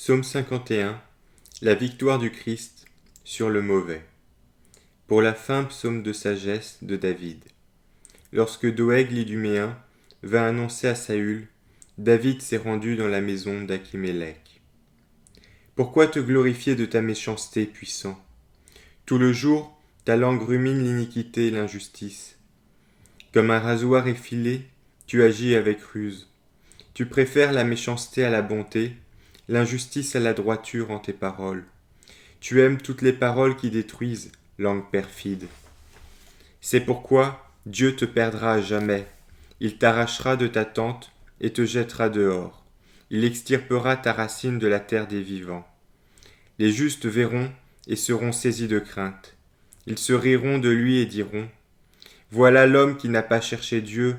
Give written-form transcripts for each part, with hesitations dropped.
Psaume 51. La victoire du Christ sur le mauvais. Pour la fin, psaume de sagesse de David. Lorsque Doeg l'Iduméen vint annoncer à Saül, David s'est rendu dans la maison d'Achimélec. Pourquoi te glorifier de ta méchanceté, puissant? Tout le jour, ta langue rumine l'iniquité et l'injustice. Comme un rasoir effilé, tu agis avec ruse. Tu préfères la méchanceté à la bonté, l'injustice à la droiture en tes paroles. Tu aimes toutes les paroles qui détruisent, langue perfide. C'est pourquoi Dieu te perdra à jamais. Il t'arrachera de ta tente et te jettera dehors. Il extirpera ta racine de la terre des vivants. Les justes verront et seront saisis de crainte. Ils se riront de lui et diront : voilà l'homme qui n'a pas cherché Dieu,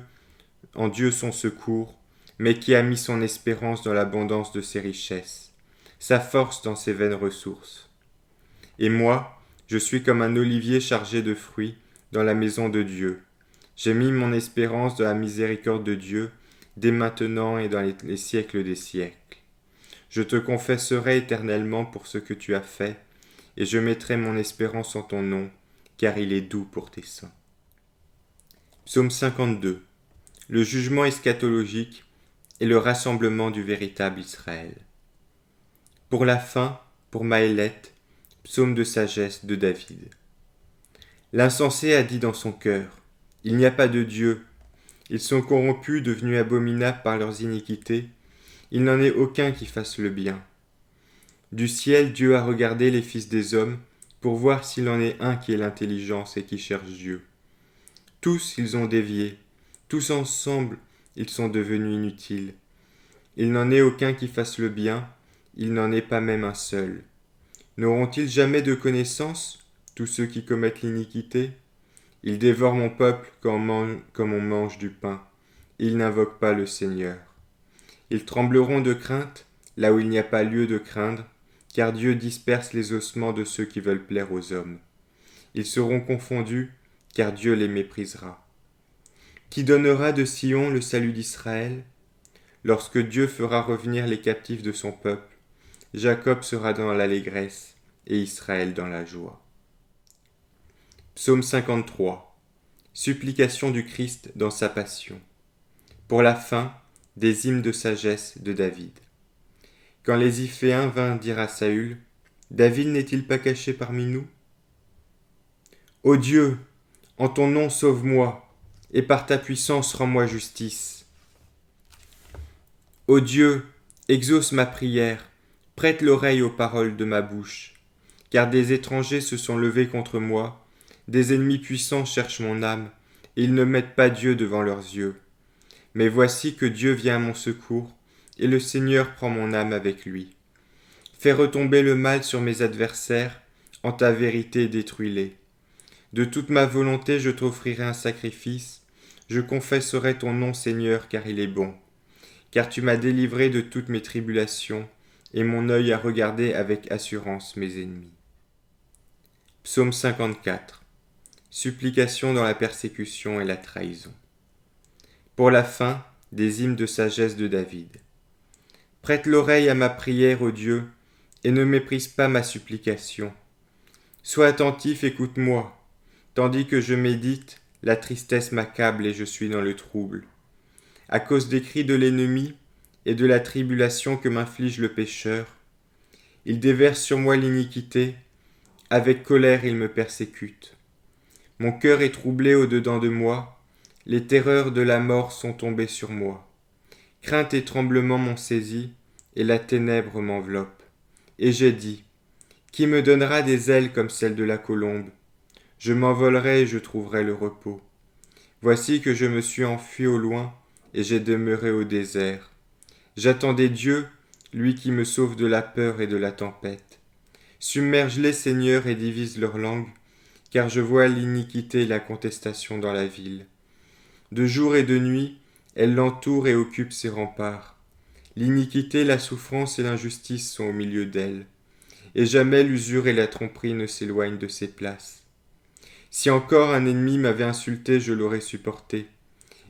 en Dieu son secours, mais qui a mis son espérance dans l'abondance de ses richesses, sa force dans ses vaines ressources. Et moi, je suis comme un olivier chargé de fruits dans la maison de Dieu. J'ai mis mon espérance dans la miséricorde de Dieu, dès maintenant et dans les siècles des siècles. Je te confesserai éternellement pour ce que tu as fait, et je mettrai mon espérance en ton nom, car il est doux pour tes saints. Psaume 52. Le jugement eschatologique et le rassemblement du véritable Israël. Pour la fin, pour Maëleth, psaume de sagesse de David. L'insensé a dit dans son cœur : il n'y a pas de Dieu. Ils sont corrompus, devenus abominables par leurs iniquités. Il n'en est aucun qui fasse le bien. Du ciel, Dieu a regardé les fils des hommes pour voir s'il en est un qui ait l'intelligence et qui cherche Dieu. Tous, ils ont dévié. Tous ensemble, ils sont devenus inutiles. Il n'en est aucun qui fasse le bien, il n'en est pas même un seul. N'auront-ils jamais de connaissance, tous ceux qui commettent l'iniquité ? Ils dévorent mon peuple comme on mange du pain. Ils n'invoquent pas le Seigneur. Ils trembleront de crainte, là où il n'y a pas lieu de craindre, car Dieu disperse les ossements de ceux qui veulent plaire aux hommes. Ils seront confondus, car Dieu les méprisera. Qui donnera de Sion le salut d'Israël ? Lorsque Dieu fera revenir les captifs de son peuple, Jacob sera dans l'allégresse et Israël dans la joie. Psaume 53. Supplication du Christ dans sa passion. Pour la fin, des hymnes de sagesse de David. Quand les Iphéens vinrent dire à Saül : David n'est-il pas caché parmi nous ? Ô Dieu, en ton nom sauve-moi, et par ta puissance rends-moi justice. Ô Dieu, exauce ma prière, prête l'oreille aux paroles de ma bouche, car des étrangers se sont levés contre moi, des ennemis puissants cherchent mon âme, et ils ne mettent pas Dieu devant leurs yeux. Mais voici que Dieu vient à mon secours, et le Seigneur prend mon âme avec lui. Fais retomber le mal sur mes adversaires, en ta vérité détruis-les. De toute ma volonté je t'offrirai un sacrifice, je confesserai ton nom Seigneur, car il est bon. Car tu m'as délivré de toutes mes tribulations, et mon œil a regardé avec assurance mes ennemis. Psaume 54. Supplication dans la persécution et la trahison. Pour la fin, des hymnes de sagesse de David. Prête l'oreille à ma prière, ô Dieu, et ne méprise pas ma supplication. Sois attentif, écoute-moi. Tandis que je médite, la tristesse m'accable et je suis dans le trouble. À cause des cris de l'ennemi et de la tribulation que m'inflige le pécheur, il déverse sur moi l'iniquité, avec colère il me persécute. Mon cœur est troublé au-dedans de moi, les terreurs de la mort sont tombées sur moi. Crainte et tremblement m'ont saisi, et la ténèbre m'enveloppe. Et j'ai dit : qui me donnera des ailes comme celles de la colombe ? Je m'envolerai et je trouverai le repos. Voici que je me suis enfui au loin, et j'ai demeuré au désert. J'attendais Dieu, lui qui me sauve de la peur et de la tempête. Submerge-les, Seigneur, et divise leur langue, car je vois l'iniquité et la contestation dans la ville. De jour et de nuit, elle l'entoure et occupe ses remparts. L'iniquité, la souffrance et l'injustice sont au milieu d'elle, et jamais l'usure et la tromperie ne s'éloignent de ses places. Si encore un ennemi m'avait insulté, je l'aurais supporté.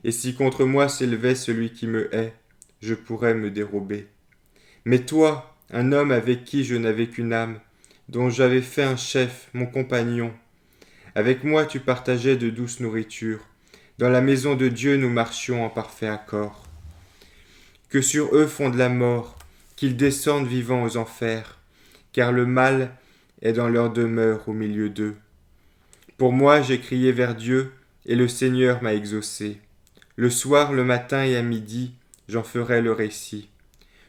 Et si contre moi s'élevait celui qui me hait, je pourrais me dérober. Mais toi, un homme avec qui je n'avais qu'une âme, dont j'avais fait un chef, mon compagnon. Avec moi tu partageais de douces nourritures. Dans la maison de Dieu nous marchions en parfait accord. Que sur eux fonde la mort, qu'ils descendent vivants aux enfers, car le mal est dans leur demeure au milieu d'eux. Pour moi j'ai crié vers Dieu, et le Seigneur m'a exaucé. Le soir, le matin et à midi, j'en ferai le récit.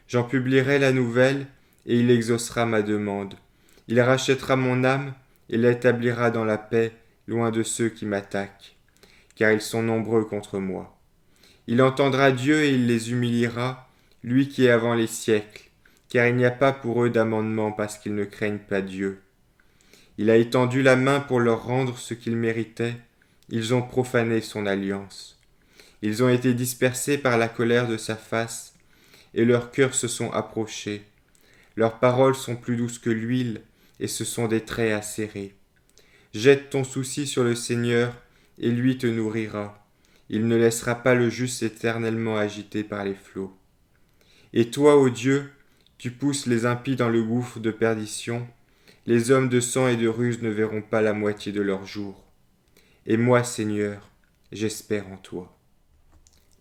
J'en publierai la nouvelle, et il exaucera ma demande. Il rachètera mon âme, et l'établira dans la paix, loin de ceux qui m'attaquent, car ils sont nombreux contre moi. Il entendra Dieu et il les humiliera, lui qui est avant les siècles, car il n'y a pas pour eux d'amendement parce qu'ils ne craignent pas Dieu. Il a étendu la main pour leur rendre ce qu'ils méritaient, ils ont profané son alliance. Ils ont été dispersés par la colère de sa face, et leurs cœurs se sont approchés. Leurs paroles sont plus douces que l'huile, et ce sont des traits acérés. Jette ton souci sur le Seigneur, et lui te nourrira. Il ne laissera pas le juste éternellement agité par les flots. Et toi, ô Dieu, tu pousses les impies dans le gouffre de perdition. Les hommes de sang et de ruse ne verront pas la moitié de leur jour. Et moi, Seigneur, j'espère en toi.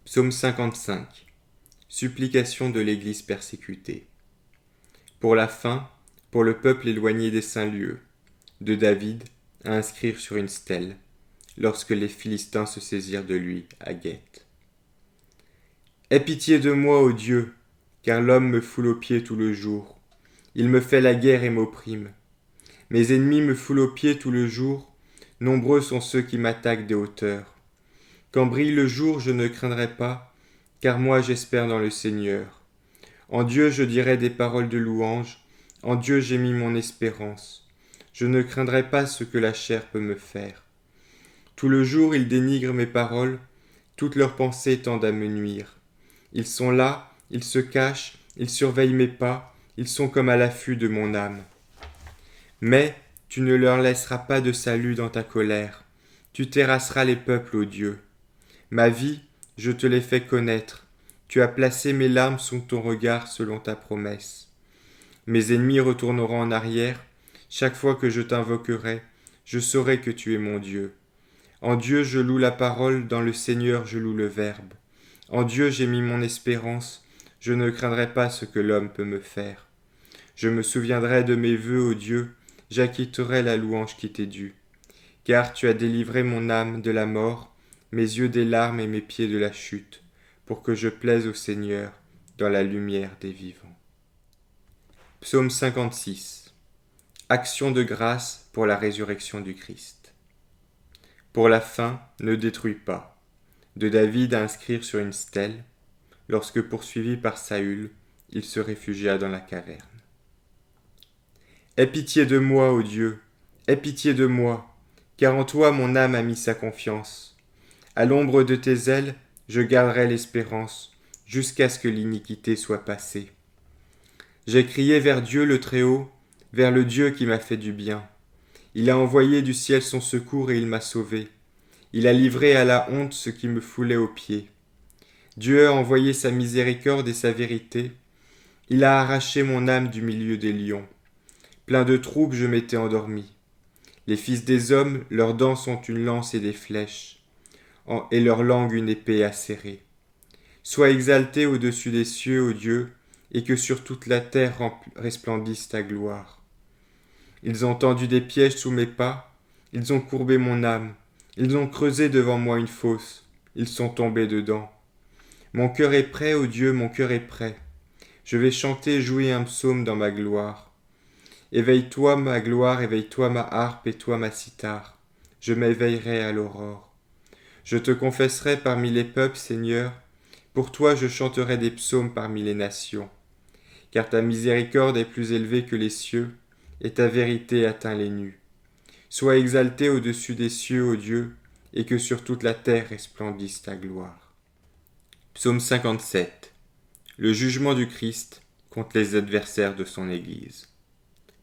Psaume 55. Supplication de l'Église persécutée. Pour la fin, pour le peuple éloigné des saints lieux, de David, à inscrire sur une stèle, lorsque les Philistins se saisirent de lui à Gueth. Aie pitié de moi, ô Dieu, car l'homme me foule aux pieds tout le jour. Il me fait la guerre et m'opprime. Mes ennemis me foulent aux pieds tout le jour, nombreux sont ceux qui m'attaquent des hauteurs. Quand brille le jour, je ne craindrai pas, car moi j'espère dans le Seigneur. En Dieu je dirai des paroles de louange, en Dieu j'ai mis mon espérance. Je ne craindrai pas ce que la chair peut me faire. Tout le jour ils dénigrent mes paroles, toutes leurs pensées tendent à me nuire. Ils sont là, ils se cachent, ils surveillent mes pas, ils sont comme à l'affût de mon âme. Mais tu ne leur laisseras pas de salut dans ta colère, tu terrasseras les peuples, ô Dieu. Ma vie, je te l'ai fait connaître, tu as placé mes larmes sous ton regard selon ta promesse. Mes ennemis retourneront en arrière, chaque fois que je t'invoquerai, je saurai que tu es mon Dieu. En Dieu je loue la parole, dans le Seigneur je loue le Verbe. En Dieu j'ai mis mon espérance, je ne craindrai pas ce que l'homme peut me faire. Je me souviendrai de mes vœux, ô Dieu, j'acquitterai la louange qui t'est due. Car tu as délivré mon âme de la mort, mes yeux des larmes et mes pieds de la chute, pour que je plaise au Seigneur dans la lumière des vivants. Psaume 56. Action de grâce pour la résurrection du Christ. Pour la fin, ne détruis pas. De David à inscrire sur une stèle, lorsque poursuivi par Saül, il se réfugia dans la caverne. Aie pitié de moi, ô Dieu, aie pitié de moi, car en toi mon âme a mis sa confiance. À l'ombre de tes ailes, je garderai l'espérance, jusqu'à ce que l'iniquité soit passée. J'ai crié vers Dieu le Très-Haut, vers le Dieu qui m'a fait du bien. Il a envoyé du ciel son secours et il m'a sauvé. Il a livré à la honte ce qui me foulait aux pieds. Dieu a envoyé sa miséricorde et sa vérité. Il a arraché mon âme du milieu des lions. Plein de troubles, je m'étais endormi. Les fils des hommes, leurs dents sont une lance et des flèches, et leur langue une épée acérée. Sois exalté au-dessus des cieux, ô Dieu, et que sur toute la terre resplendisse ta gloire. Ils ont tendu des pièges sous mes pas, ils ont courbé mon âme, ils ont creusé devant moi une fosse, ils sont tombés dedans. Mon cœur est prêt, ô Dieu, mon cœur est prêt. Je vais chanter, jouer un psaume dans ma gloire. Éveille-toi, ma gloire, éveille-toi, ma harpe, et toi, ma cithare. Je m'éveillerai à l'aurore. Je te confesserai parmi les peuples, Seigneur. Pour toi, je chanterai des psaumes parmi les nations. Car ta miséricorde est plus élevée que les cieux, et ta vérité atteint les nues. Sois exalté au-dessus des cieux, ô Dieu, et que sur toute la terre resplendisse ta gloire. Psaume 57. Le jugement du Christ contre les adversaires de son Église.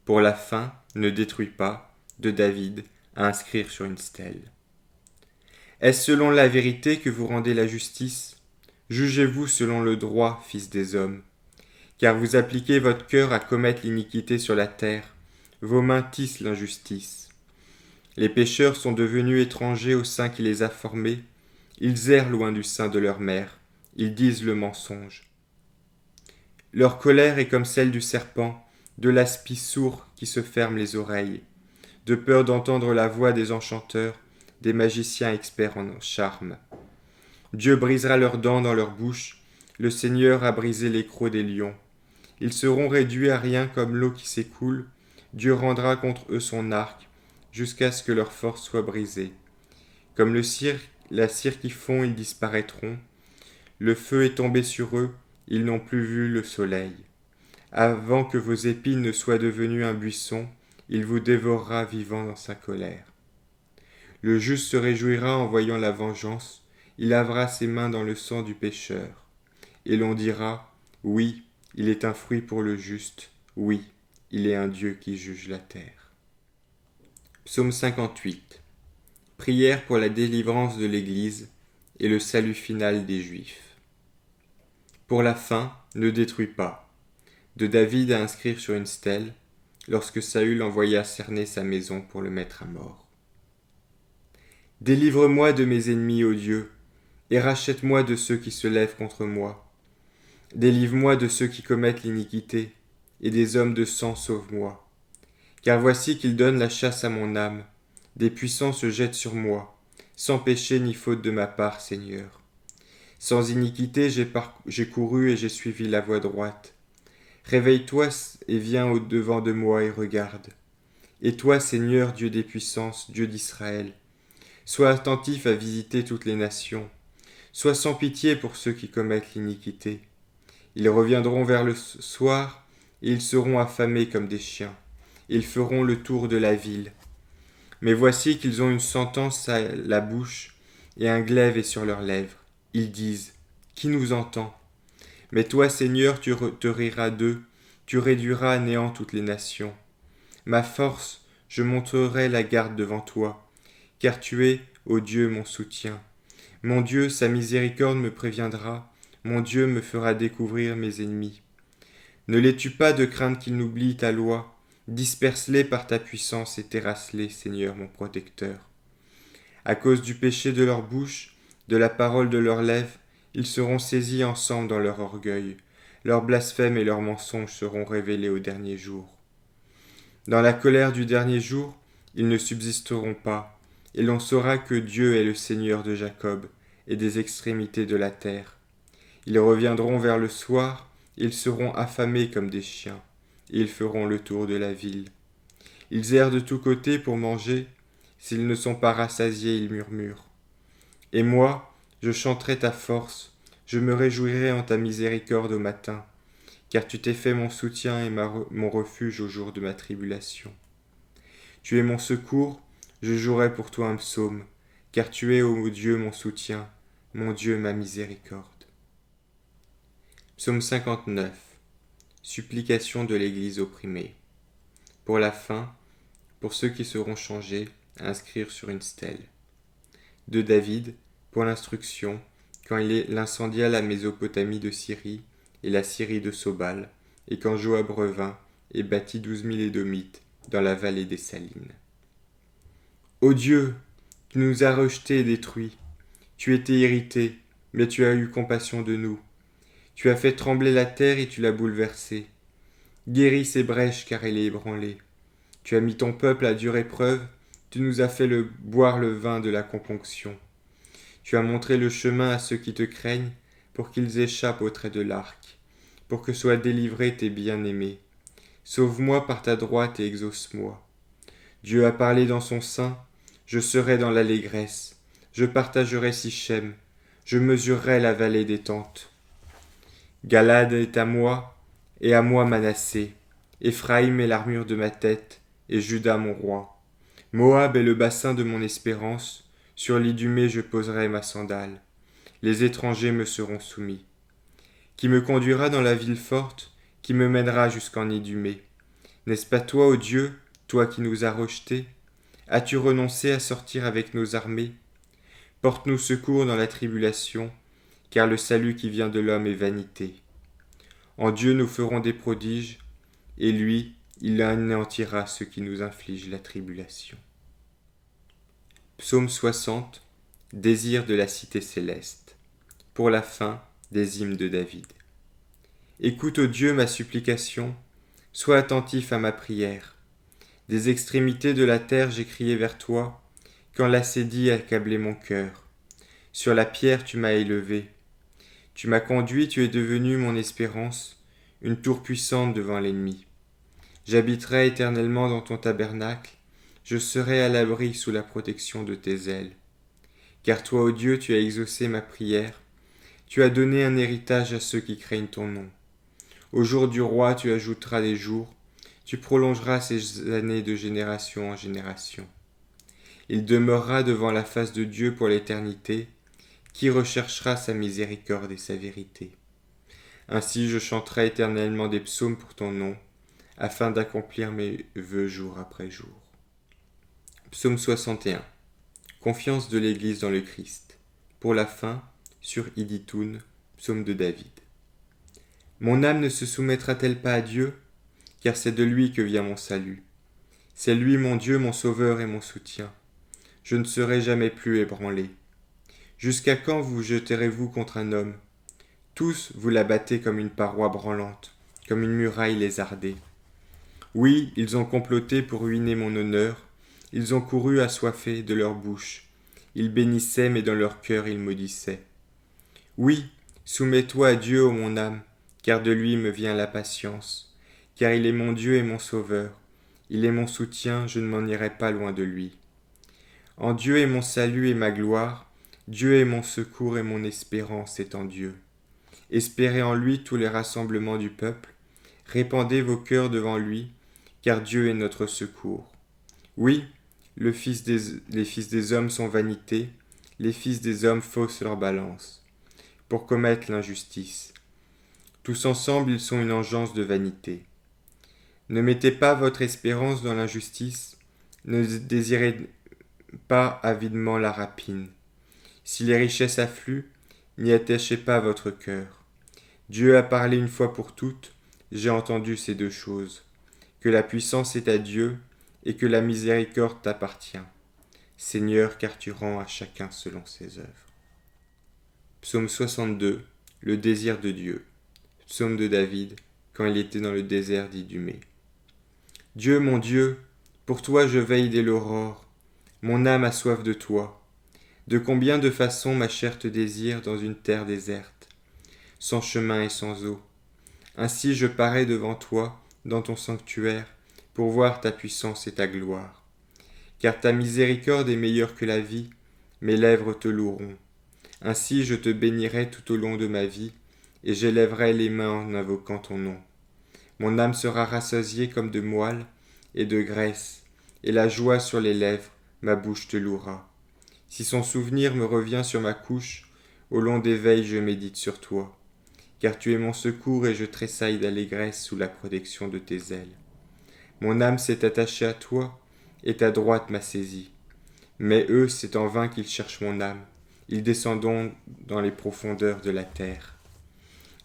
Pour la fin, ne détruis pas, de David, à inscrire sur une stèle. Est-ce selon la vérité que vous rendez la justice ? Jugez-vous selon le droit, fils des hommes. car vous appliquez votre cœur à commettre l'iniquité sur la terre, vos mains tissent l'injustice. Les pécheurs sont devenus étrangers au sein qui les a formés, ils errent loin du sein de leur mère, ils disent le mensonge. Leur colère est comme celle du serpent, de l'aspi sourd qui se ferme les oreilles, de peur d'entendre la voix des enchanteurs, des magiciens experts en charme. Dieu brisera leurs dents dans leur bouche, le Seigneur a brisé les crocs des lions. Ils seront réduits à rien comme l'eau qui s'écoule, Dieu rendra contre eux son arc, jusqu'à ce que leur force soit brisée. Comme la cire qui fond, ils disparaîtront. Le feu est tombé sur eux, ils n'ont plus vu le soleil. Avant que vos épines ne soient devenues un buisson, il vous dévorera vivant dans sa colère. Le juste se réjouira en voyant la vengeance, il lavera ses mains dans le sang du pécheur. Et l'on dira, oui, il est un fruit pour le juste, oui, il est un Dieu qui juge la terre. Psaume 58. Prière pour la délivrance de l'Église et le salut final des Juifs. Pour la fin, ne détruis pas. De David à inscrire sur une stèle, lorsque Saül envoya cerner sa maison pour le mettre à mort. Délivre-moi de mes ennemis, ô Dieu, et rachète-moi de ceux qui se lèvent contre moi. Délivre-moi de ceux qui commettent l'iniquité, et des hommes de sang sauve-moi. Car voici qu'ils donnent la chasse à mon âme, des puissants se jettent sur moi, sans péché ni faute de ma part, Seigneur. Sans iniquité, j'ai couru et j'ai suivi la voie droite. Réveille-toi et viens au-devant de moi et regarde. Et toi, Seigneur, Dieu des puissances, Dieu d'Israël, sois attentif à visiter toutes les nations. Sois sans pitié pour ceux qui commettent l'iniquité. Ils reviendront vers le soir, et ils seront affamés comme des chiens. Ils feront le tour de la ville. Mais voici qu'ils ont une sentence à la bouche, et un glaive est sur leurs lèvres. Ils disent, qui nous entend ? Mais toi, Seigneur, tu te riras d'eux, tu réduiras à néant toutes les nations. Ma force, je monterai la garde devant toi, car tu es, ô Dieu, mon soutien. Mon Dieu, sa miséricorde me préviendra, mon Dieu me fera découvrir mes ennemis. Ne les tue pas de crainte qu'ils n'oublient ta loi, disperse-les par ta puissance et terrasse-les, Seigneur mon protecteur. À cause du péché de leur bouche, de la parole de leurs lèvres, ils seront saisis ensemble dans leur orgueil. Leurs blasphèmes et leurs mensonges seront révélés au dernier jour. Dans la colère du dernier jour, ils ne subsisteront pas, et l'on saura que Dieu est le Seigneur de Jacob et des extrémités de la terre. Ils reviendront vers le soir, ils seront affamés comme des chiens, et ils feront le tour de la ville. Ils errent de tous côtés pour manger, s'ils ne sont pas rassasiés, ils murmurent. Et moi, je chanterai ta force, je me réjouirai en ta miséricorde au matin, car tu t'es fait mon soutien et mon refuge au jour de ma tribulation. Tu es mon secours, je jouerai pour toi un psaume, car tu es, ô Dieu, mon soutien, mon Dieu, ma miséricorde. Psaume 59. Supplication de l'Église opprimée. Pour la fin, pour ceux qui seront changés, à inscrire sur une stèle. De David, pour l'instruction, quand il incendia la Mésopotamie de Syrie et la Syrie de Sobal, et quand Joab revint et bâtit 12 000 Édomites dans la vallée des Salines. Ô Dieu, tu nous as rejetés et détruits. Tu étais irrité, mais tu as eu compassion de nous. Tu as fait trembler la terre et tu l'as bouleversée. Guéris ses brèches car elle est ébranlée. Tu as mis ton peuple à dure épreuve, tu nous as fait boire le vin de la componction. Tu as montré le chemin à ceux qui te craignent, pour qu'ils échappent au trait de l'arc, pour que soient délivrés tes bien-aimés. Sauve-moi par ta droite et exauce-moi. Dieu a parlé dans son sein, je serai dans l'allégresse, je partagerai Sichem, je mesurerai la vallée des tentes. Galade est à moi, et à moi Manassé. Éphraïm est l'armure de ma tête, et Juda mon roi. Moab est le bassin de mon espérance, sur l'Idumée je poserai ma sandale. Les étrangers me seront soumis. Qui me conduira dans la ville forte, qui me mènera jusqu'en Idumée. N'est-ce pas toi, ô Dieu, toi qui nous as rejetés? As-tu renoncé à sortir avec nos armées? Porte-nous secours dans la tribulation, car le salut qui vient de l'homme est vanité. En Dieu nous ferons des prodiges, et lui, il anéantira ceux qui nous infligent la tribulation. Psaume 60, désir de la cité céleste. Pour la fin, des hymnes de David. Écoute, ô Dieu, ma supplication, sois attentif à ma prière. Des extrémités de la terre j'ai crié vers toi, quand l'assédie accablait mon cœur. Sur la pierre tu m'as élevé. Tu m'as conduit, tu es devenu mon espérance, une tour puissante devant l'ennemi. J'habiterai éternellement dans ton tabernacle, je serai à l'abri sous la protection de tes ailes. Car toi, ô Dieu, tu as exaucé ma prière, tu as donné un héritage à ceux qui craignent ton nom. Au jour du roi, tu ajouteras des jours, tu prolongeras ces années de génération en génération. Il demeurera devant la face de Dieu pour l'éternité, qui recherchera sa miséricorde et sa vérité. Ainsi je chanterai éternellement des psaumes pour ton nom, afin d'accomplir mes vœux jour après jour. Psaume 61. Confiance de l'Église dans le Christ. Pour la fin, sur Iditoun, psaume de David. Mon âme ne se soumettra-t-elle pas à Dieu, car c'est de lui que vient mon salut. C'est lui mon Dieu, mon sauveur et mon soutien. Je ne serai jamais plus ébranlé. Jusqu'à quand vous jeterez-vous contre un homme? Tous vous l'abattez comme une paroi branlante, comme une muraille lézardée. Oui, ils ont comploté pour ruiner mon honneur, ils ont couru assoiffés de leur bouche. Ils bénissaient, mais dans leur cœur ils maudissaient. Oui, soumets-toi à Dieu, ô mon âme, car de lui me vient la patience, car il est mon Dieu et mon sauveur. Il est mon soutien, je ne m'en irai pas loin de lui. En Dieu est mon salut et ma gloire, Dieu est mon secours et mon espérance est en Dieu. Espérez en lui tous les rassemblements du peuple, répandez vos cœurs devant lui, car Dieu est notre secours. Oui, les fils des hommes sont vanité, les fils des hommes faussent leur balance, pour commettre l'injustice. Tous ensemble ils sont une engeance de vanité. Ne mettez pas votre espérance dans l'injustice, ne désirez pas avidement la rapine. Si les richesses affluent, n'y attachez pas votre cœur. Dieu a parlé une fois pour toutes, j'ai entendu ces deux choses, que la puissance est à Dieu et que la miséricorde t'appartient. Seigneur, car tu rends à chacun selon ses œuvres. Psaume 62, le désir de Dieu. Psaume de David, quand il était dans le désert d'Idumée. Dieu, mon Dieu, pour toi je veille dès l'aurore, mon âme a soif de toi. De combien de façons ma chair te désire dans une terre déserte, sans chemin et sans eau. Ainsi je parais devant toi, dans ton sanctuaire, pour voir ta puissance et ta gloire. Car ta miséricorde est meilleure que la vie, mes lèvres te loueront. Ainsi je te bénirai tout au long de ma vie, et j'élèverai les mains en invoquant ton nom. Mon âme sera rassasiée comme de moelle et de graisse, et la joie sur les lèvres, ma bouche te louera. Si son souvenir me revient sur ma couche, au long des veilles je médite sur toi. Car tu es mon secours et je tressaille d'allégresse sous la protection de tes ailes. Mon âme s'est attachée à toi, et ta droite m'a saisi. Mais eux, c'est en vain qu'ils cherchent mon âme. Ils descendront dans les profondeurs de la terre.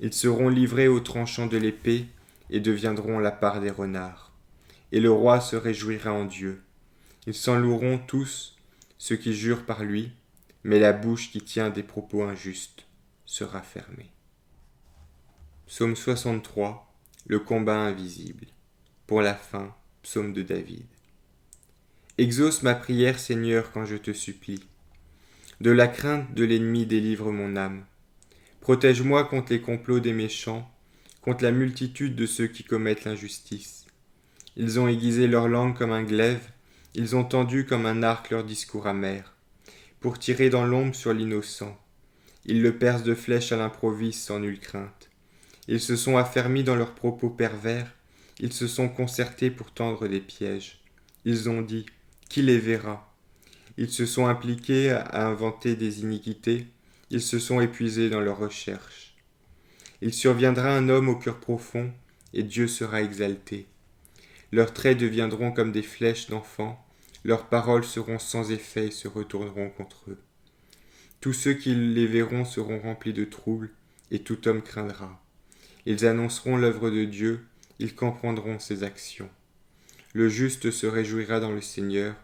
Ils seront livrés aux tranchants de l'épée, et deviendront la part des renards. Et le roi se réjouira en Dieu. Ils s'en loueront tous, ceux qui jurent par lui, mais la bouche qui tient des propos injustes sera fermée. Psaume 63, le combat invisible. Pour la fin, psaume de David. Exauce ma prière, Seigneur, quand je te supplie. De la crainte de l'ennemi délivre mon âme. Protège-moi contre les complots des méchants, contre la multitude de ceux qui commettent l'injustice. Ils ont aiguisé leur langue comme un glaive, ils ont tendu comme un arc leur discours amer, pour tirer dans l'ombre sur l'innocent. Ils le percent de flèches à l'improviste sans nulle crainte. Ils se sont affermis dans leurs propos pervers, ils se sont concertés pour tendre des pièges. Ils ont dit, qui les verra? Ils se sont impliqués à inventer des iniquités, ils se sont épuisés dans leurs recherches. Il surviendra un homme au cœur profond, et Dieu sera exalté. Leurs traits deviendront comme des flèches d'enfants, leurs paroles seront sans effet et se retourneront contre eux. Tous ceux qui les verront seront remplis de troubles, et tout homme craindra. Ils annonceront l'œuvre de Dieu, ils comprendront ses actions. Le juste se réjouira dans le Seigneur,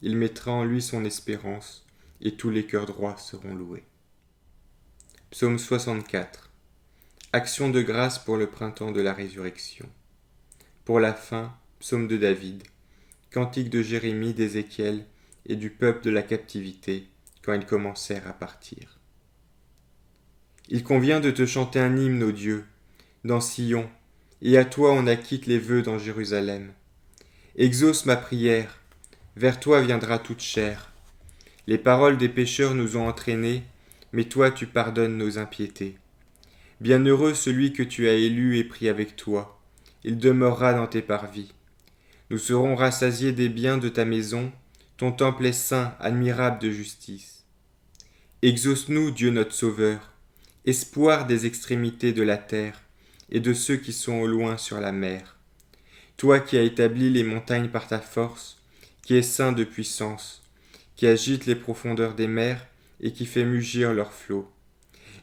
il mettra en lui son espérance, et tous les cœurs droits seront loués. Psaume 64. Action de grâce pour le printemps de la résurrection. Pour la fin, psaume de David, cantique de Jérémie, d'Ézéchiel et du peuple de la captivité, quand ils commencèrent à partir. Il convient de te chanter un hymne, ô Dieu, dans Sion, et à toi on acquitte les vœux dans Jérusalem. Exauce ma prière, vers toi viendra toute chair. Les paroles des pécheurs nous ont entraînés, mais toi tu pardonnes nos impiétés. Bienheureux celui que tu as élu et pris avec toi, il demeurera dans tes parvis. Nous serons rassasiés des biens de ta maison, ton temple est saint, admirable de justice. Exauce-nous, Dieu notre Sauveur, espoir des extrémités de la terre et de ceux qui sont au loin sur la mer. Toi qui as établi les montagnes par ta force, qui es saint de puissance, qui agite les profondeurs des mers et qui fait mugir leurs flots.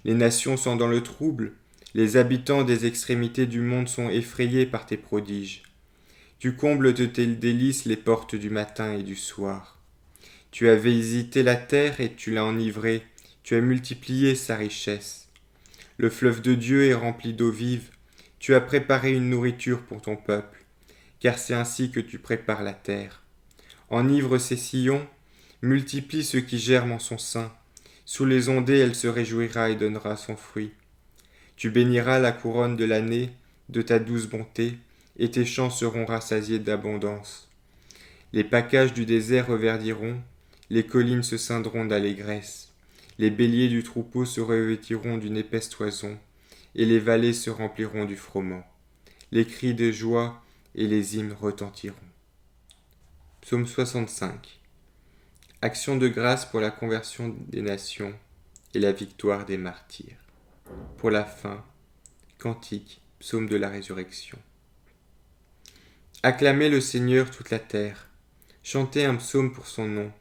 Les nations sont dans le trouble, les habitants des extrémités du monde sont effrayés par tes prodiges. Tu combles de tes délices les portes du matin et du soir. Tu as visité la terre et tu l'as enivrée, tu as multiplié sa richesse. Le fleuve de Dieu est rempli d'eau vive, tu as préparé une nourriture pour ton peuple, car c'est ainsi que tu prépares la terre. Enivre ses sillons, multiplie ceux qui germent en son sein. Sous les ondées, elle se réjouira et donnera son fruit. Tu béniras la couronne de l'année de ta douce bonté, et tes champs seront rassasiés d'abondance. Les paccages du désert reverdiront, les collines se ceindront d'allégresse. Les béliers du troupeau se revêtiront d'une épaisse toison, et les vallées se rempliront du froment. Les cris de joie et les hymnes retentiront. Psaume 65. Action de grâce pour la conversion des nations et la victoire des martyrs. Pour la fin, cantique, psaume de la résurrection. Acclamez le Seigneur toute la terre, chantez un psaume pour son nom,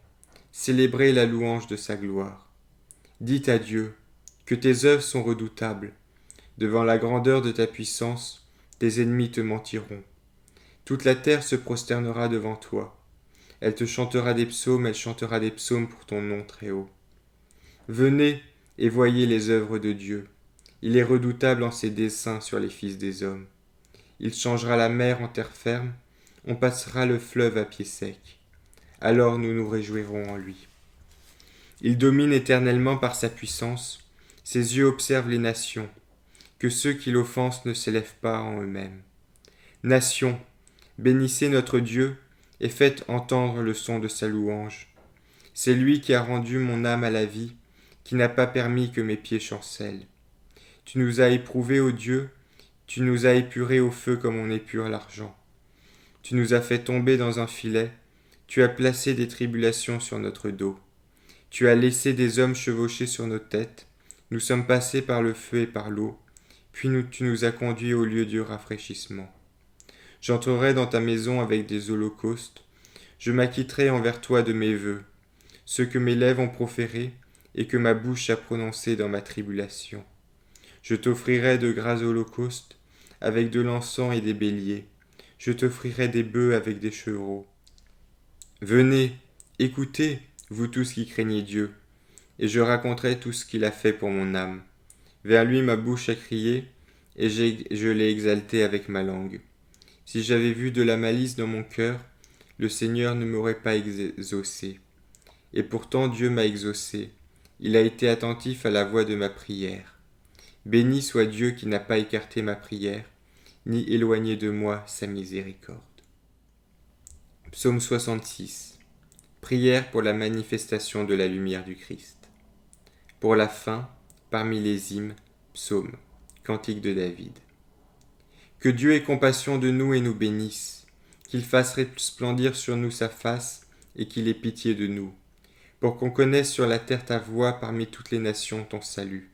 célébrez la louange de sa gloire. Dites à Dieu que tes œuvres sont redoutables. Devant la grandeur de ta puissance, tes ennemis te mentiront. Toute la terre se prosternera devant toi. Elle te chantera des psaumes, elle chantera des psaumes pour ton nom très haut. Venez et voyez les œuvres de Dieu. Il est redoutable en ses desseins sur les fils des hommes. Il changera la mer en terre ferme, on passera le fleuve à pied sec. Alors nous nous réjouirons en lui. Il domine éternellement par sa puissance, ses yeux observent les nations, que ceux qui l'offensent ne s'élèvent pas en eux-mêmes. Nations, bénissez notre Dieu, et faites entendre le son de sa louange. C'est lui qui a rendu mon âme à la vie, qui n'a pas permis que mes pieds chancellent. Tu nous as éprouvés, ô Dieu, tu nous as épurés au feu comme on épure l'argent. Tu nous as fait tomber dans un filet, tu as placé des tribulations sur notre dos. Tu as laissé des hommes chevaucher sur nos têtes, nous sommes passés par le feu et par l'eau, puis tu nous as conduits au lieu du rafraîchissement. J'entrerai dans ta maison avec des holocaustes. Je m'acquitterai envers toi de mes vœux, ceux que mes lèvres ont proférés et que ma bouche a prononcés dans ma tribulation. Je t'offrirai de gras holocaustes avec de l'encens et des béliers. Je t'offrirai des bœufs avec des chevreaux. Venez, écoutez, vous tous qui craignez Dieu, et je raconterai tout ce qu'il a fait pour mon âme. Vers lui ma bouche a crié, et je l'ai exalté avec ma langue. Si j'avais vu de la malice dans mon cœur, le Seigneur ne m'aurait pas exaucé. Et pourtant Dieu m'a exaucé. Il a été attentif à la voix de ma prière. Béni soit Dieu qui n'a pas écarté ma prière, ni éloigné de moi sa miséricorde. Psaume 66. Prière pour la manifestation de la lumière du Christ. Pour la fin, parmi les hymnes, psaume, cantique de David. Que Dieu ait compassion de nous et nous bénisse, qu'il fasse resplendir sur nous sa face et qu'il ait pitié de nous, pour qu'on connaisse sur la terre ta voix parmi toutes les nations ton salut.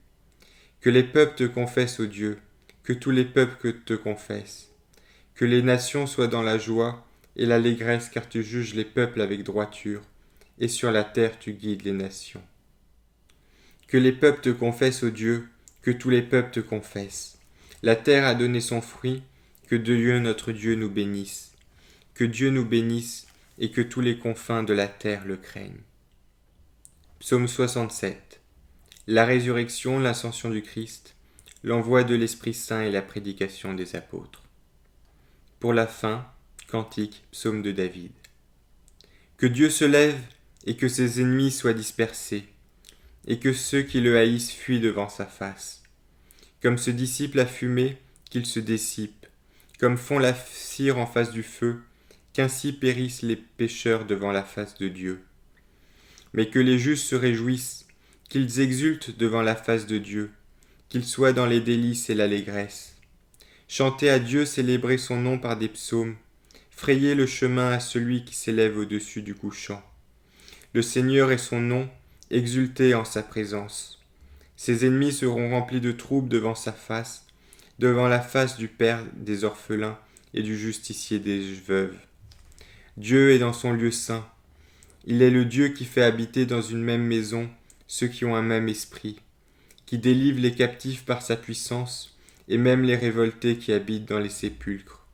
Que les peuples te confessent, ô Dieu, que tous les peuples te confessent. Que les nations soient dans la joie et l'allégresse, car tu juges les peuples avec droiture, et sur la terre tu guides les nations. Que les peuples te confessent, ô Dieu, que tous les peuples te confessent. La terre a donné son fruit, que Dieu notre Dieu nous bénisse. Que Dieu nous bénisse et que tous les confins de la terre le craignent. Psaume 67. La résurrection, l'ascension du Christ, l'envoi de l'Esprit Saint et la prédication des apôtres. Pour la fin, cantique, psaume de David. Que Dieu se lève et que ses ennemis soient dispersés, et que ceux qui le haïssent fuient devant sa face. Comme se dissipe la fumée, qu'il se dissipe, comme fond la cire en face du feu, qu'ainsi périssent les pécheurs devant la face de Dieu. Mais que les justes se réjouissent, qu'ils exultent devant la face de Dieu, qu'ils soient dans les délices et l'allégresse. Chantez à Dieu, célébrez son nom par des psaumes, frayez le chemin à celui qui s'élève au-dessus du couchant. Le Seigneur est son nom, exultez en sa présence. Ses ennemis seront remplis de troubles devant sa face, devant la face du Père des orphelins et du justicier des veuves. Dieu est dans son lieu saint. Il est le Dieu qui fait habiter dans une même maison ceux qui ont un même esprit, qui délivre les captifs par sa puissance et même les révoltés qui habitent dans les sépulcres.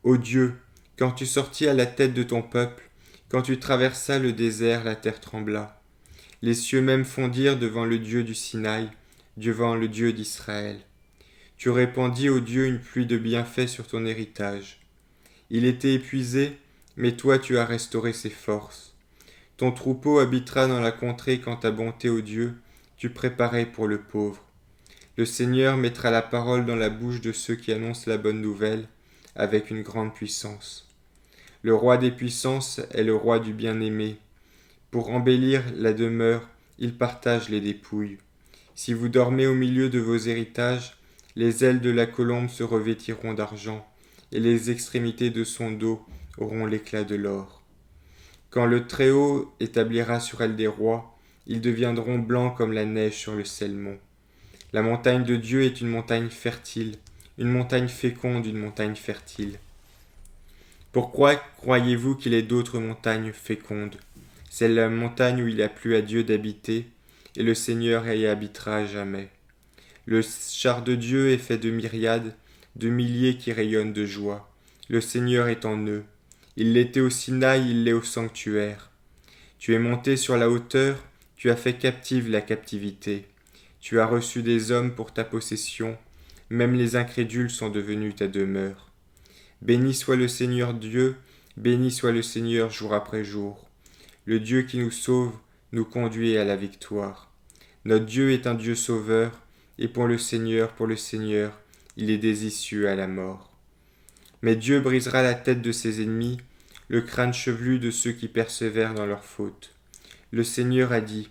Ô Dieu, quand tu sortis à la tête de ton peuple, quand tu traversas le désert, la terre trembla. Les cieux même fondirent devant le Dieu du Sinaï, devant le Dieu d'Israël. Tu répandis, ô Dieu, une pluie de bienfaits sur ton héritage. Il était épuisé, mais toi tu as restauré ses forces. Ton troupeau habitera dans la contrée quand ta bonté, ô Dieu, tu préparais pour le pauvre. Le Seigneur mettra la parole dans la bouche de ceux qui annoncent la bonne nouvelle avec une grande puissance. Le roi des puissances est le roi du bien-aimé. Pour embellir la demeure, il partage les dépouilles. Si vous dormez au milieu de vos héritages, les ailes de la colombe se revêtiront d'argent, et les extrémités de son dos auront l'éclat de l'or. Quand le Très-Haut établira sur elle des rois, ils deviendront blancs comme la neige sur le Selmon. La montagne de Dieu est une montagne fertile, une montagne féconde, une montagne fertile. Pourquoi croyez-vous qu'il est d'autres montagnes fécondes? C'est la montagne où il a plu à Dieu d'habiter, et le Seigneur y habitera à jamais. Le char de Dieu est fait de myriades, de milliers qui rayonnent de joie. Le Seigneur est en eux. Il l'était au Sinaï, il l'est au sanctuaire. Tu es monté sur la hauteur, tu as fait captive la captivité. Tu as reçu des hommes pour ta possession, même les incrédules sont devenus ta demeure. Béni soit le Seigneur Dieu, béni soit le Seigneur jour après jour. Le Dieu qui nous sauve nous conduit à la victoire. Notre Dieu est un Dieu sauveur, et pour le Seigneur, il est des issues à la mort. Mais Dieu brisera la tête de ses ennemis, le crâne chevelu de ceux qui persévèrent dans leurs fautes. Le Seigneur a dit,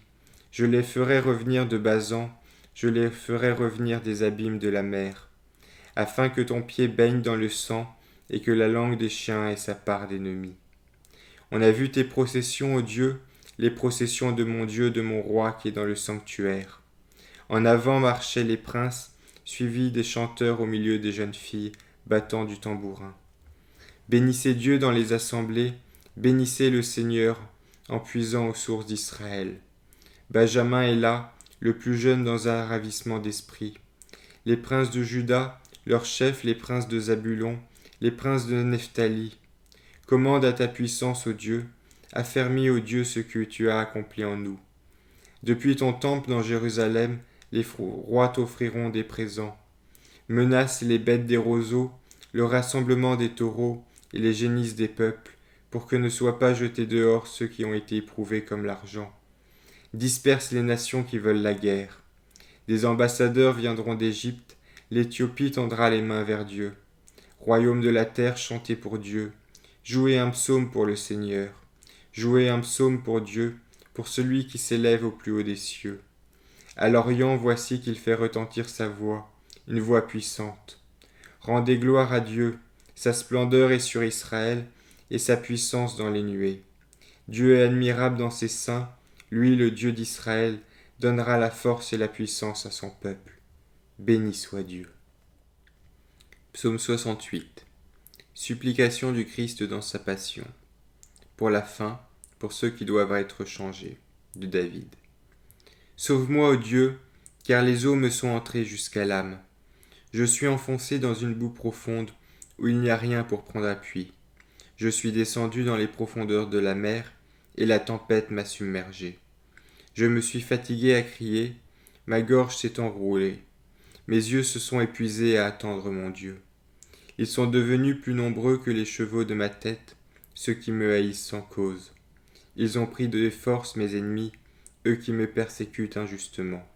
je les ferai revenir de Basan, je les ferai revenir des abîmes de la mer, afin que ton pied baigne dans le sang, et que la langue des chiens ait sa part d'ennemis. On a vu tes processions, ô Dieu, les processions de mon roi qui est dans le sanctuaire. En avant marchaient les princes, suivis des chanteurs au milieu des jeunes filles, battant du tambourin. Bénissez Dieu dans les assemblées, bénissez le Seigneur, en puisant aux sources d'Israël. Benjamin est là, le plus jeune dans un ravissement d'esprit. Les princes de Juda, leurs chefs, les princes de Zabulon, les princes de Nephtali. Commande à ta puissance, ô Dieu, affermis, ô Dieu, ce que tu as accompli en nous. Depuis ton temple dans Jérusalem, les rois t'offriront des présents. Menace les bêtes des roseaux, le rassemblement des taureaux et les génisses des peuples, pour que ne soient pas jetés dehors ceux qui ont été éprouvés comme l'argent. Disperse les nations qui veulent la guerre. Des ambassadeurs viendront d'Égypte, l'Éthiopie tendra les mains vers Dieu. Royaume de la terre, chantez pour Dieu. Jouez un psaume pour le Seigneur. Jouez un psaume pour Dieu, pour celui qui s'élève au plus haut des cieux. À l'Orient, voici qu'il fait retentir sa voix, une voix puissante. Rendez gloire à Dieu, sa splendeur est sur Israël, et sa puissance dans les nuées. Dieu est admirable dans ses saints, lui, le Dieu d'Israël, donnera la force et la puissance à son peuple. Béni soit Dieu. Psaume 68. Supplication du Christ dans sa passion. Pour la fin, pour ceux qui doivent être changés. De David. Sauve-moi, ô Dieu, car les eaux me sont entrées jusqu'à l'âme. Je suis enfoncé dans une boue profonde où il n'y a rien pour prendre appui. Je suis descendu dans les profondeurs de la mer et la tempête m'a submergé. Je me suis fatigué à crier, ma gorge s'est enroulée. Mes yeux se sont épuisés à attendre mon Dieu. Ils sont devenus plus nombreux que les chevaux de ma tête, ceux qui me haïssent sans cause. Ils ont pris de force mes ennemis, eux qui me persécutent injustement.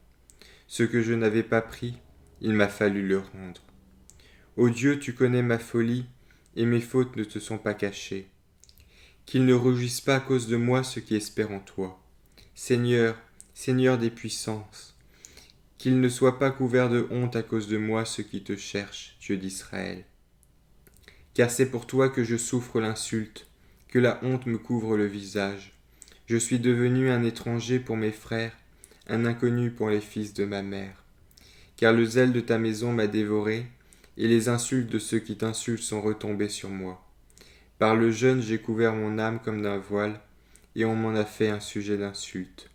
Ce que je n'avais pas pris, il m'a fallu le rendre. Ô Dieu, tu connais ma folie, et mes fautes ne te sont pas cachées. Qu'ils ne rougissent pas à cause de moi ceux qui espèrent en toi. Seigneur, Seigneur des puissances, qu'ils ne soient pas couverts de honte à cause de moi ceux qui te cherchent, Dieu d'Israël. Car c'est pour toi que je souffre l'insulte, que la honte me couvre le visage. Je suis devenu un étranger pour mes frères, un inconnu pour les fils de ma mère. Car le zèle de ta maison m'a dévoré, et les insultes de ceux qui t'insultent sont retombées sur moi. Par le jeûne j'ai couvert mon âme comme d'un voile, et on m'en a fait un sujet d'insulte.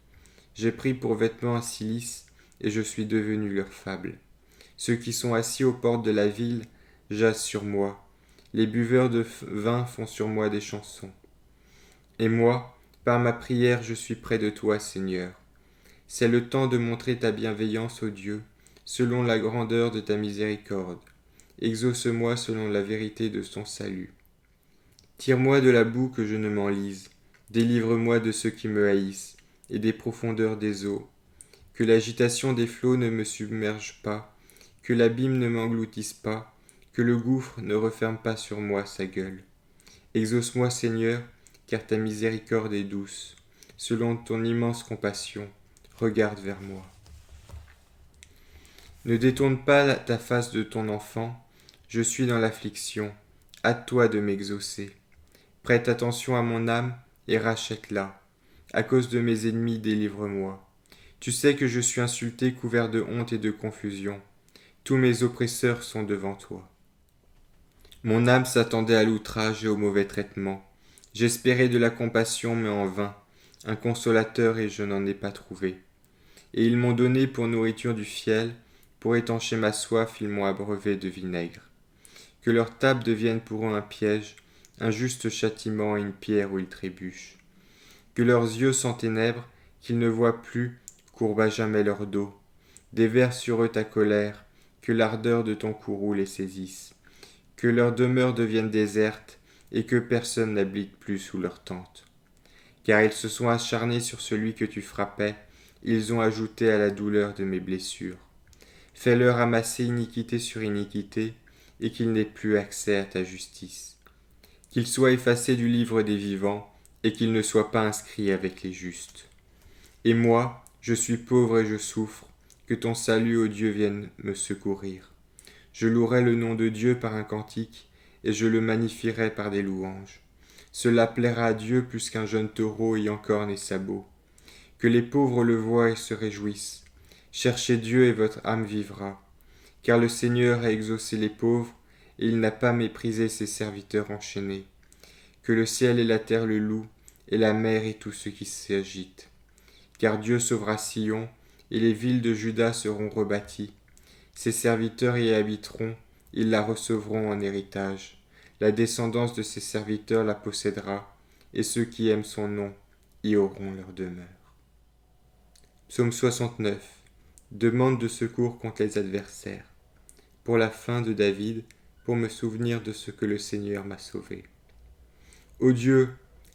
J'ai pris pour vêtement un cilice, et je suis devenu leur fable. Ceux qui sont assis aux portes de la ville jasent sur moi. Les buveurs de vin font sur moi des chansons. Et moi, par ma prière, je suis près de toi, Seigneur. C'est le temps de montrer ta bienveillance, ô Dieu, selon la grandeur de ta miséricorde. Exauce-moi selon la vérité de ton salut. Tire-moi de la boue que je ne m'enlise. Délivre-moi de ceux qui me haïssent et des profondeurs des eaux. Que l'agitation des flots ne me submerge pas, que l'abîme ne m'engloutisse pas, que le gouffre ne referme pas sur moi sa gueule. Exauce-moi, Seigneur, car ta miséricorde est douce. Selon ton immense compassion, regarde vers moi. Ne détourne pas ta face de ton enfant, je suis dans l'affliction, hâte-toi de m'exaucer. Prête attention à mon âme et rachète-la. À cause de mes ennemis, délivre-moi. Tu sais que je suis insulté, couvert de honte et de confusion. Tous mes oppresseurs sont devant toi. Mon âme s'attendait à l'outrage et au mauvais traitement. J'espérais de la compassion, mais en vain, un consolateur et je n'en ai pas trouvé. Et ils m'ont donné pour nourriture du fiel, pour étancher ma soif, ils m'ont abreuvé de vinaigre. Que leur table devienne pour eux un piège, un juste châtiment et une pierre où ils trébuchent. Que leurs yeux s'enténèbrent, qu'ils ne voient plus, courbent à jamais leur dos. Déverse sur eux ta colère, que l'ardeur de ton courroux les saisisse. Que leur demeure devienne déserte, et que personne n'habite plus sous leur tente. Car ils se sont acharnés sur celui que tu frappais, ils ont ajouté à la douleur de mes blessures. Fais-leur amasser iniquité sur iniquité, et qu'ils n'aient plus accès à ta justice. Qu'ils soient effacés du livre des vivants, et qu'ils ne soient pas inscrits avec les justes. Et moi, je suis pauvre et je souffre, que ton salut, ô Dieu, vienne me secourir. Je louerai le nom de Dieu par un cantique, et je le magnifierai par des louanges. Cela plaira à Dieu plus qu'un jeune taureau ayant cornes et sabots. Que les pauvres le voient et se réjouissent. Cherchez Dieu et votre âme vivra. Car le Seigneur a exaucé les pauvres, et il n'a pas méprisé ses serviteurs enchaînés. Que le ciel et la terre le louent, et la mer et tout ce qui s'y agite. Car Dieu sauvera Sion, et les villes de Juda seront rebâties. Ses serviteurs y habiteront, ils la recevront en héritage. La descendance de ses serviteurs la possédera, et ceux qui aiment son nom y auront leur demeure. Psaume 69. Demande de secours contre les adversaires. Pour la fin de David, pour me souvenir de ce que le Seigneur m'a sauvé. Ô Dieu,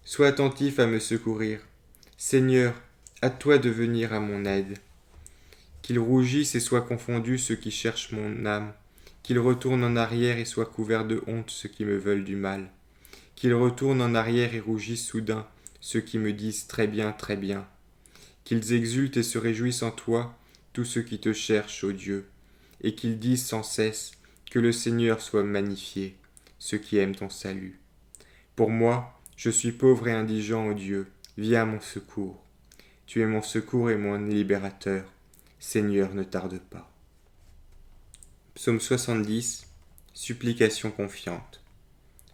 sois attentif à me secourir. Seigneur, hâte-toi de venir à mon aide. Qu'ils rougissent et soient confondus ceux qui cherchent mon âme. Qu'ils retournent en arrière et soient couverts de honte ceux qui me veulent du mal. Qu'ils retournent en arrière et rougissent soudain ceux qui me disent très bien, très bien. Qu'ils exultent et se réjouissent en toi tous ceux qui te cherchent, ô Dieu, et qu'ils disent sans cesse que le Seigneur soit magnifié, ceux qui aiment ton salut. Pour moi, je suis pauvre et indigent, ô Dieu, viens à mon secours. Tu es mon secours et mon libérateur. Seigneur, ne tarde pas. Psaume 70, supplication confiante.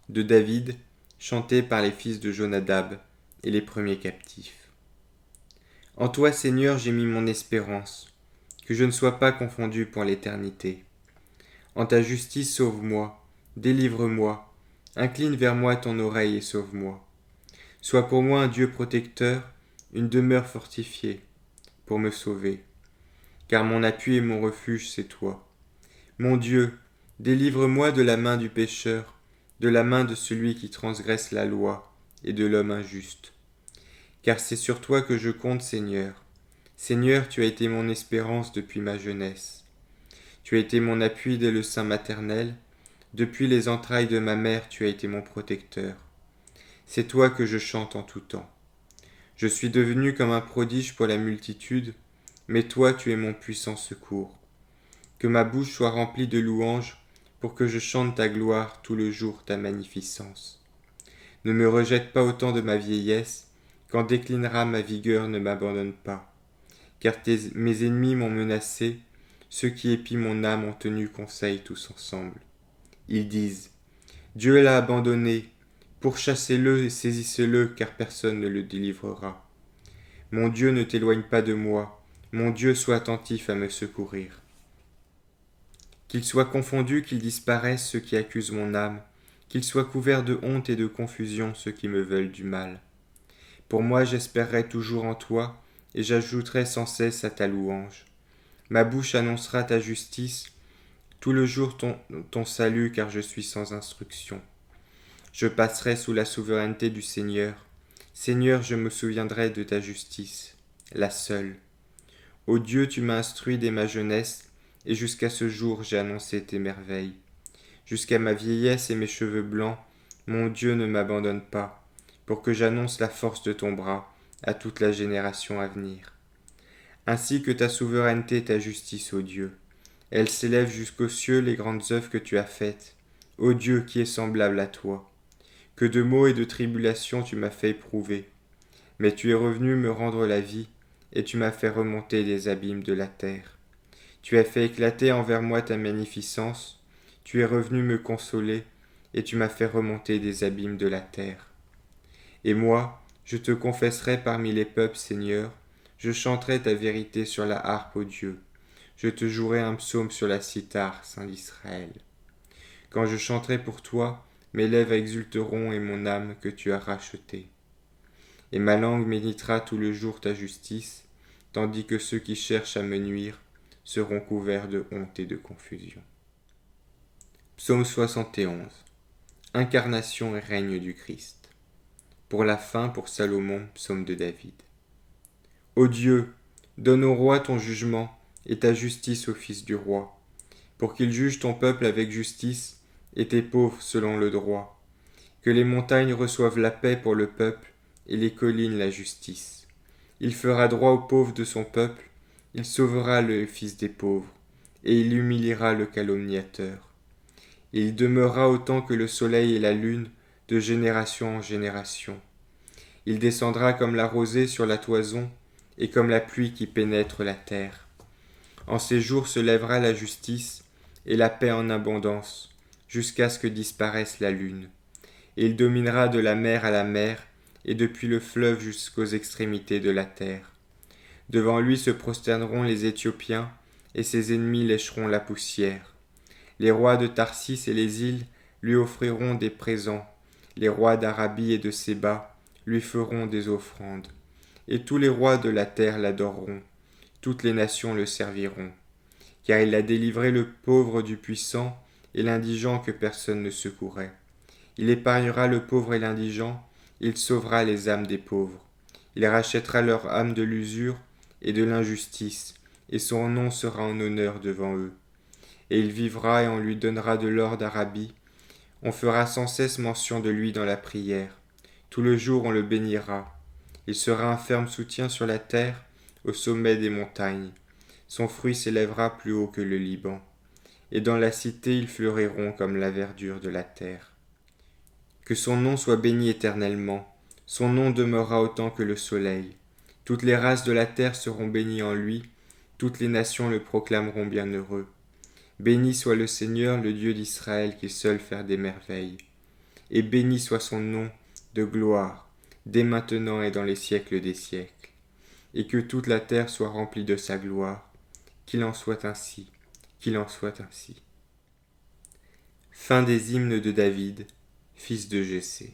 De David, chanté par les fils de Jonadab et les premiers captifs. En toi, Seigneur, j'ai mis mon espérance, que je ne sois pas confondu pour l'éternité. En ta justice, sauve-moi, délivre-moi, incline vers moi ton oreille et sauve-moi. Sois pour moi un Dieu protecteur, une demeure fortifiée, pour me sauver. Car mon appui et mon refuge, c'est toi. Mon Dieu, délivre-moi de la main du pécheur, de la main de celui qui transgresse la loi, et de l'homme injuste. Car c'est sur toi que je compte, Seigneur. Seigneur, tu as été mon espérance depuis ma jeunesse. Tu as été mon appui dès le sein maternel. Depuis les entrailles de ma mère, tu as été mon protecteur. C'est toi que je chante en tout temps. Je suis devenu comme un prodige pour la multitude, mais toi, tu es mon puissant secours. Que ma bouche soit remplie de louanges, pour que je chante ta gloire tout le jour, ta magnificence. Ne me rejette pas au temps de ma vieillesse, quand déclinera ma vigueur, ne m'abandonne pas. Car mes ennemis m'ont menacé, ceux qui épient mon âme ont tenu conseil tous ensemble. Ils disent, Dieu l'a abandonné, pourchassez-le et saisissez-le, car personne ne le délivrera. Mon Dieu, ne t'éloigne pas de moi, mon Dieu, sois attentif à me secourir. Qu'ils soient confondus, qu'ils disparaissent ceux qui accusent mon âme, qu'ils soient couverts de honte et de confusion ceux qui me veulent du mal. Pour moi, j'espérerai toujours en toi, et j'ajouterai sans cesse à ta louange. Ma bouche annoncera ta justice, tout le jour ton salut, car je suis sans instruction. Je passerai sous la souveraineté du Seigneur. Seigneur, je me souviendrai de ta justice, la seule. Ô Dieu, tu m'as instruit dès ma jeunesse, et jusqu'à ce jour j'ai annoncé tes merveilles. Jusqu'à ma vieillesse et mes cheveux blancs, mon Dieu ne m'abandonne pas, pour que j'annonce la force de ton bras à toute la génération à venir. Ainsi que ta souveraineté et ta justice, ô Dieu. Elles s'élèvent jusqu'aux cieux les grandes œuvres que tu as faites. Ô Dieu, qui est semblable à toi. Que de maux et de tribulations tu m'as fait éprouver. Mais tu es revenu me rendre la vie, et tu m'as fait remonter des abîmes de la terre. Tu as fait éclater envers moi ta magnificence, tu es revenu me consoler, et tu m'as fait remonter des abîmes de la terre. Et moi, je te confesserai parmi les peuples, Seigneur, je chanterai ta vérité sur la harpe, ô Dieu. Je te jouerai un psaume sur la cithare, Saint d'Israël. Quand je chanterai pour toi, mes lèvres exulteront et mon âme que tu as rachetée. Et ma langue méditera tout le jour ta justice, tandis que ceux qui cherchent à me nuire seront couverts de honte et de confusion. Psaume 71. Incarnation et règne du Christ. Pour la fin, pour Salomon, psaume de David. Ô Dieu, donne au roi ton jugement et ta justice au fils du roi, pour qu'il juge ton peuple avec justice et tes pauvres selon le droit. Que les montagnes reçoivent la paix pour le peuple et les collines la justice. Il fera droit aux pauvres de son peuple, il sauvera le fils des pauvres, et il humiliera le calomniateur. Il demeurera autant que le soleil et la lune, de génération en génération. Il descendra comme la rosée sur la toison, et comme la pluie qui pénètre la terre. En ces jours se lèvera la justice, et la paix en abondance, jusqu'à ce que disparaisse la lune. Et il dominera de la mer à la mer, et depuis le fleuve jusqu'aux extrémités de la terre. Devant lui se prosterneront les Éthiopiens, et ses ennemis lécheront la poussière. Les rois de Tarsis et les îles lui offriront des présents, les rois d'Arabie et de Séba lui feront des offrandes. Et tous les rois de la terre l'adoreront, toutes les nations le serviront. Car il a délivré le pauvre du puissant, et l'indigent que personne ne secourait. Il épargnera le pauvre et l'indigent, il sauvera les âmes des pauvres. Il rachètera leur âme de l'usure et de l'injustice, et son nom sera en honneur devant eux. Et il vivra et on lui donnera de l'or d'Arabie. On fera sans cesse mention de lui dans la prière. Tout le jour on le bénira. Il sera un ferme soutien sur la terre, au sommet des montagnes. Son fruit s'élèvera plus haut que le Liban. Et dans la cité ils fleuriront comme la verdure de la terre. Que son nom soit béni éternellement. Son nom demeurera autant que le soleil. Toutes les races de la terre seront bénies en lui. Toutes les nations le proclameront bienheureux. Béni soit le Seigneur, le Dieu d'Israël, qui seul fait des merveilles. Et béni soit son nom de gloire, dès maintenant et dans les siècles des siècles. Et que toute la terre soit remplie de sa gloire. Qu'il en soit ainsi, qu'il en soit ainsi. Fin des hymnes de David, fils de Jessé.